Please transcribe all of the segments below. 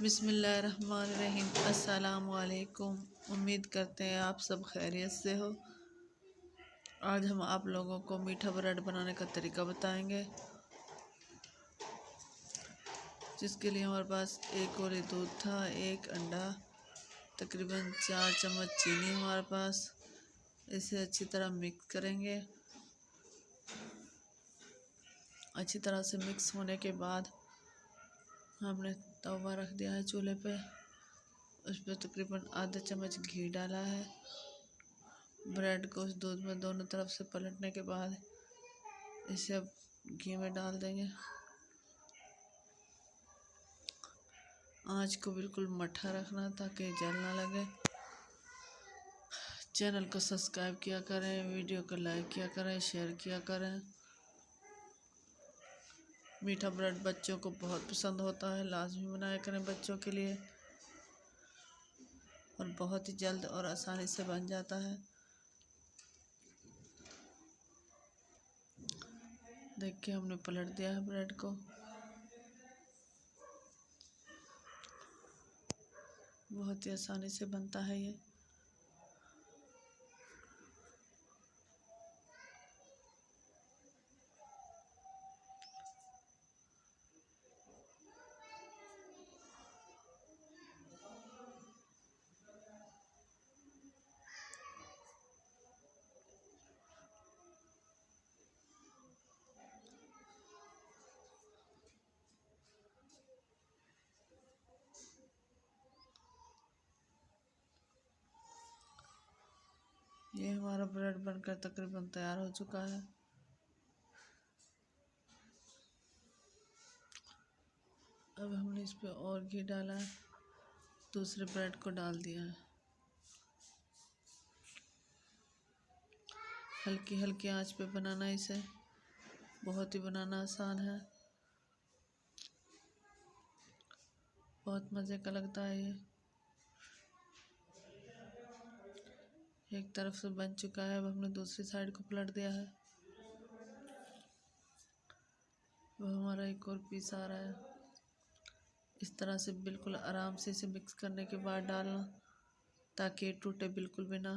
बिस्मिल्लाहिर्रहमानिर्रहीम। अस्सलामुअलैकुम। उम्मीद करते हैं आप सब खैरियत से हो। आज हम आप लोगों को मीठा ब्रेड बनाने का तरीका बताएंगे, जिसके लिए हमारे पास एक कौली दूध था, एक अंडा, तकरीबन 4 चम्मच चीनी हमारे पास। इसे अच्छी तरह मिक्स करेंगे। अच्छी तरह से मिक्स होने के बाद हमने तवा रख दिया है चूल्हे पे। उस पर तकरीबन आधा चम्मच घी डाला है। ब्रेड को उस दूध में दोनों तरफ से पलटने के बाद इसे अब घी में डाल देंगे। आंच को बिल्कुल मट्ठा रखना ताकि जल ना लगे। चैनल को सब्सक्राइब किया करें, वीडियो को लाइक किया करें, शेयर किया करें। मीठा ब्रेड बच्चों को बहुत पसंद होता है, लाजमी बनाया करें बच्चों के लिए। और बहुत ही जल्द और आसानी से बन जाता है। देखिए हमने पलट दिया है ब्रेड को। बहुत ही आसानी से बनता है ये। ये हमारा ब्रेड बनकर तकरीबन तैयार हो चुका है। अब हमने इस पे और घी डाला है, दूसरे ब्रेड को डाल दिया है। हल्की हल्की आंच पे बनाना इसे, बहुत ही बनाना आसान है। बहुत मज़े का लगता है ये। एक तरफ से बन चुका है, अब हमने दूसरी साइड को पलट दिया है। वो हमारा एक और पीस आ रहा है। इस तरह से बिल्कुल आराम से इसे मिक्स करने के बाद डालना, ताकि ये टूटे बिल्कुल भी ना।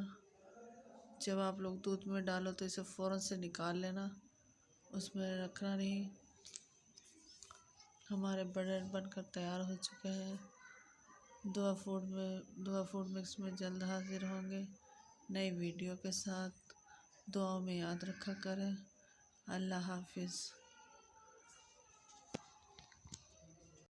जब आप लोग दूध में डालो तो इसे फ़ौरन से निकाल लेना, उसमें रखना नहीं। हमारे ब्रेड बनकर तैयार हो चुके हैं। दुआ फूड मिक्स में जल्द हाजिर होंगे नई वीडियो के साथ। दुआओं में याद रखा करें। अल्लाह हाफिज़।